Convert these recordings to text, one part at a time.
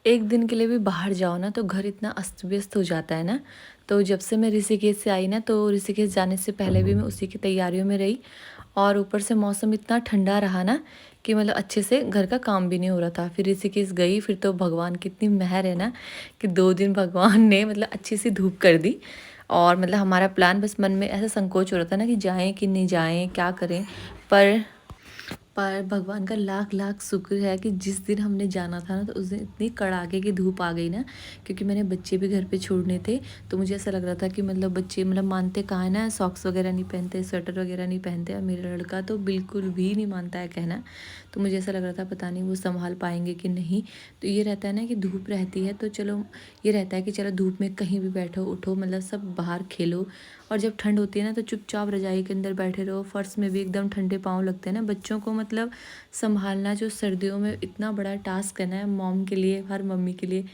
एक दिन के लिए भी बाहर जाओ ना तो घर इतना अस्त व्यस्त हो जाता है ना। तो जब से मैं ऋषिकेश से आई ना तो ऋषिकेश जाने से पहले भी मैं उसी की तैयारियों में रही। और ऊपर से मौसम इतना ठंडा रहा ना कि मतलब अच्छे से घर का काम भी नहीं हो रहा था। फिर ऋषिकेश गई, फिर तो भगवान की इतनी मेहर है ना कि 2 दिन भगवान ने मतलब अच्छी सी धूप कर दी। और मतलब हमारा प्लान बस मन में ऐसा संकोच हो रहा था ना कि जाएं कि नहीं जाएं, क्या करें। पर पर भगवान का लाख लाख शुक्र है कि जिस दिन हमने जाना था ना तो उस दिन इतनी कड़ाके की धूप आ गई ना, क्योंकि मैंने बच्चे भी घर पे छोड़ने थे। तो मुझे ऐसा लग रहा था कि मतलब बच्चे मतलब मानते कहाँ है ना, सॉक्स वगैरह नहीं पहनते, स्वेटर वगैरह नहीं पहनते, और मेरा लड़का तो बिल्कुल भी नहीं मानता है कहना। तो मुझे ऐसा लग रहा था पता नहीं वो संभाल पाएंगे कि नहीं। तो ये रहता है ना कि धूप रहती है तो चलो, ये रहता है कि चलो धूप में कहीं भी बैठो उठो, मतलब सब बाहर खेलो। और जब ठंड होती है ना तो चुपचाप रजाई के अंदर बैठे रहो। फर्श में भी एकदम ठंडे पाँव लगते हैं ना बच्चों को, मतलब संभालना जो सर्दियों में इतना बड़ा टास्क है ना मॉम के लिए, हर मम्मी के लिए,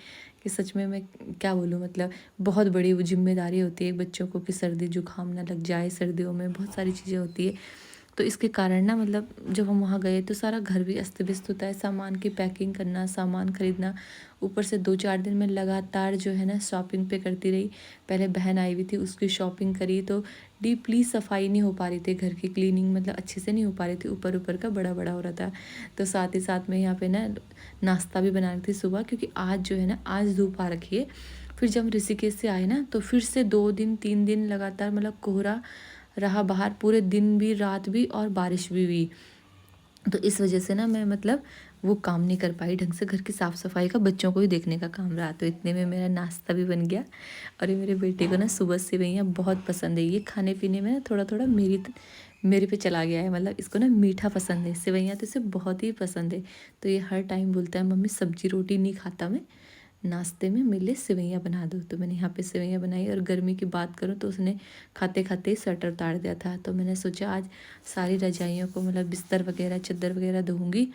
कि सच में मैं क्या बोलूँ। मतलब बहुत बड़ी वो जिम्मेदारी होती है बच्चों को कि सर्दी जुकाम ना लग जाए। सर्दियों में बहुत सारी चीज़ें होती है। तो इसके कारण ना मतलब जब हम वहाँ गए तो सारा घर भी अस्त व्यस्त होता है, सामान की पैकिंग करना, सामान खरीदना। ऊपर से 2-4 दिन में लगातार जो है ना शॉपिंग पे करती रही। पहले बहन आई हुई थी, उसकी शॉपिंग करी, तो डीपली सफाई नहीं हो पा रही थी घर की, क्लीनिंग मतलब अच्छे से नहीं हो पा रही थी, ऊपर ऊपर का बड़ा बड़ा हो रहा था। तो साथ ही साथ में यहाँ पे ना नाश्ता भी बना रही थी सुबह, क्योंकि आज जो है ना आज धूप आ रखी है। फिर जब हम ऋषिकेश से आए ना तो फिर से 2 दिन 3 दिन लगातार मतलब कोहरा रहा बाहर, पूरे दिन भी रात भी, और बारिश भी हुई। तो इस वजह से ना मैं मतलब वो काम नहीं कर पाई ढंग से, घर की साफ़ सफाई का, बच्चों को भी देखने का काम रहा। तो इतने में मेरा नाश्ता भी बन गया। और ये मेरे बेटे को ना सुबह सेवइयाँ बहुत पसंद है। ये खाने पीने में ना थोड़ा थोड़ा मेरे पे चला गया है, मतलब इसको ना मीठा पसंद है, सेवइयाँ तो इसे बहुत ही पसंद है। तो ये हर टाइम बोलता है मम्मी सब्जी रोटी नहीं खाता मैं, नाश्ते में मेरे लिए सेवइयाँ बना दो। तो मैंने यहाँ पे सेवइयाँ बनाई। और गर्मी की बात करूँ तो उसने खाते खाते ही स्वेटर उतार दिया था। तो मैंने सोचा आज सारी रजाइयों को मतलब बिस्तर वगैरह चादर वगैरह धोऊंगी,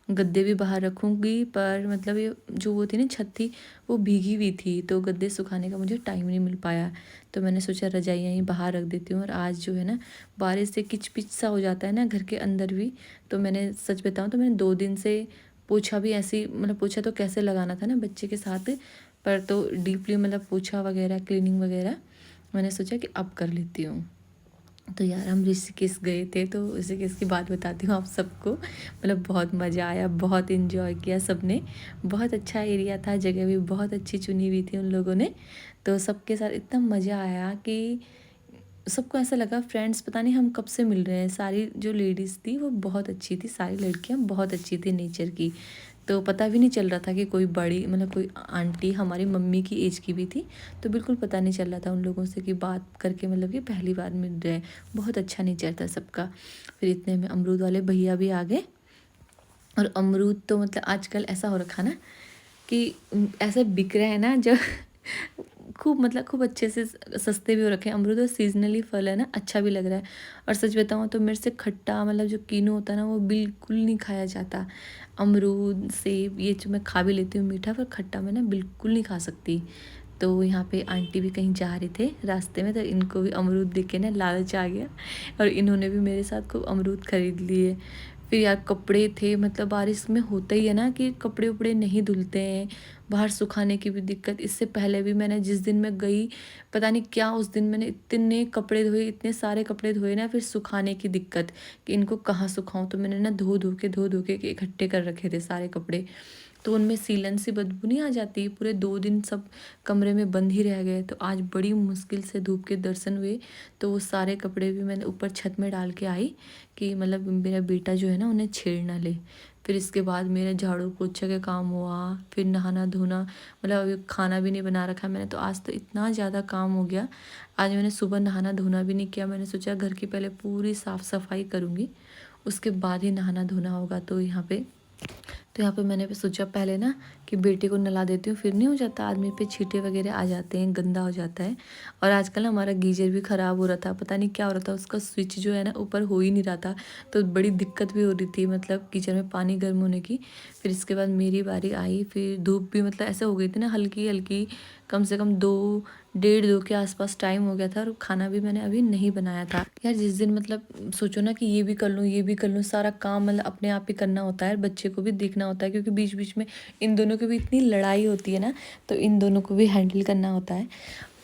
गद्दे भी बाहर रखूँगी। पर मतलब ये जो वो थी ना छत थी वो भीगी हुई थी, तो गद्दे सुखाने का मुझे टाइम नहीं मिल पाया। तो मैंने सोचा रजाइयाँ ही बाहर रख देती हूँ। और आज जो है ना बारिश से किच पिच सा हो जाता है ना घर के अंदर भी। तो मैंने सच बताऊँ तो मैंने 2 दिन से पोछा भी ऐसे ही, मतलब पोछा तो कैसे लगाना था ना बच्चे के साथ, पर तो डीपली मतलब पोछा वगैरह क्लीनिंग वगैरह मैंने सोचा कि अब कर लेती हूँ। तो यार हम ऋषिकेश गए थे, तो ऋषिकेश की बात बताती हूँ आप सबको। मतलब बहुत मज़ा आया, बहुत इन्जॉय किया सबने। बहुत अच्छा एरिया था, जगह भी बहुत अच्छी चुनी हुई थी उन लोगों ने। तो सबके साथ इतना मज़ा आया कि सबको ऐसा लगा फ्रेंड्स पता नहीं हम कब से मिल रहे हैं। सारी जो लेडीज़ थी वो बहुत अच्छी थी, सारी लड़कियां बहुत अच्छी थी नेचर की। तो पता भी नहीं चल रहा था कि कोई बड़ी मतलब कोई आंटी हमारी मम्मी की एज की भी थी। तो बिल्कुल पता नहीं चल रहा था उन लोगों से कि बात करके मतलब कि पहली बार मिल रहे हैं। बहुत अच्छा नेचर था सबका। फिर इतने में अमरूद वाले भैया भी आ गए। और अमरूद तो मतलब आजकल ऐसा हो रखा ना कि ऐसे बिक रहे हैं ना जो खूब मतलब खूब अच्छे से सस्ते भी हो रखे हैं। अमरूद और सीजनली फल है ना, अच्छा भी लग रहा है। और सच बताऊँ तो मेरे से खट्टा मतलब जो कीनू होता है ना वो बिल्कुल नहीं खाया जाता। अमरूद सेब ये जो मैं खा भी लेती हूँ मीठा, पर खट्टा मैं ना बिल्कुल नहीं खा सकती। तो यहाँ पे आंटी भी कहीं जा रहे थे रास्ते में, तो इनको भी अमरूद देख के ना लालच आ गया, और इन्होंने भी मेरे साथ खूब अमरूद खरीद लिए। फिर यार कपड़े थे, मतलब बारिश में होता ही है ना कि कपड़े उपड़े नहीं धुलते हैं, बाहर सुखाने की भी दिक्कत। इससे पहले भी मैंने जिस दिन मैं गई पता नहीं क्या, उस दिन मैंने इतने कपड़े धोए, इतने सारे कपड़े धोए ना, फिर सुखाने की दिक्कत कि इनको कहाँ सुखाऊं। तो मैंने ना धो धो के इकट्ठे कर रखे थे सारे कपड़े। तो उनमें सीलन सी बदबू नहीं आ जाती। पूरे 2 दिन सब कमरे में बंद ही रह गए। तो आज बड़ी मुश्किल से धूप के दर्शन हुए। तो वो सारे कपड़े भी मैंने ऊपर छत में डाल के आई कि मतलब मेरा बेटा जो है ना उन्हें छेड़ ना ले। फिर इसके बाद मेरा झाड़ू पोछा का काम हुआ, फिर नहाना धोना, मतलब अभी खाना भी नहीं बना रखा मैंने। तो आज तो इतना ज़्यादा काम हो गया। आज मैंने सुबह नहाना धोना भी नहीं किया। मैंने सोचा घर की पहले पूरी साफ़ सफाई करूँगी, उसके बाद ही नहाना धोना होगा। तो यहाँ पे मैंने भी सोचा पहले ना कि बेटे को नला देती हूँ, फिर नहीं हो जाता आदमी पे छींटे वगैरह आ जाते हैं, गंदा हो जाता है। और आजकल ना हमारा गीजर भी ख़राब हो रहा था, पता नहीं क्या हो रहा था, उसका स्विच जो है ना ऊपर हो ही नहीं रहा था। तो बड़ी दिक्कत भी हो रही थी मतलब किचन में पानी गर्म होने की। फिर इसके बाद मेरी बारी आई, फिर धूप भी मतलब ऐसे हो गई थी ना हल्की हल्की, कम से कम 2 1:30-2 के आसपास टाइम हो गया था और खाना भी मैंने अभी नहीं बनाया था। यार जिस दिन मतलब सोचो ना कि ये भी कर लूँ, ये भी कर लूँ, सारा काम मतलब अपने आप ही करना होता है, बच्चे को भी देखना होता है क्योंकि बीच-बीच में इन दोनों की भी इतनी लड़ाई होती है ना, तो इन दोनों को भी हैंडल करना होता है।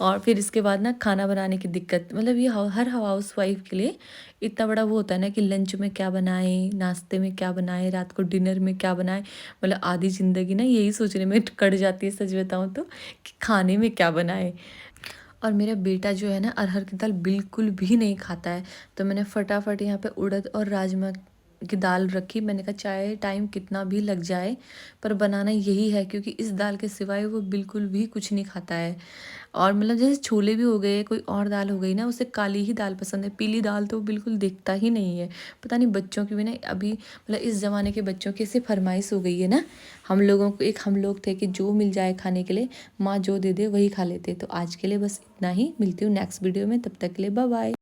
और फिर इसके बाद ना खाना बनाने की दिक्कत, मतलब ये हर हाउसवाइफ के लिए इतना बड़ा वो होता है ना कि लंच में क्या बनाएं, नाश्ते में क्या बनाएं, रात को डिनर में क्या बनाएं। मतलब आधी ज़िंदगी ना यही सोचने में कट जाती है, सच बताऊं तो, कि खाने में क्या बनाएं। और मेरा बेटा जो है ना अरहर की दाल बिल्कुल भी नहीं खाता है, तो मैंने फटाफट यहाँ पे उड़द और राजमा की दाल रखी। मैंने कहा चाहे टाइम कितना भी लग जाए पर बनाना यही है, क्योंकि इस दाल के सिवाय वो बिल्कुल भी कुछ नहीं खाता है। और मतलब जैसे छोले भी हो गए, कोई और दाल हो गई ना, उसे काली ही दाल पसंद है, पीली दाल तो वो बिल्कुल देखता ही नहीं है। पता नहीं बच्चों की भी ना अभी मतलब इस ज़माने के बच्चों की ऐसी फरमाइश हो गई है ना। हम लोगों को हम लोग थे कि जो मिल जाए खाने के लिए, माँ जो दे दे वही खा लेते। तो आज के लिए बस इतना ही, मिलती हूँ नेक्स्ट वीडियो में, तब तक के लिए बाय बाय।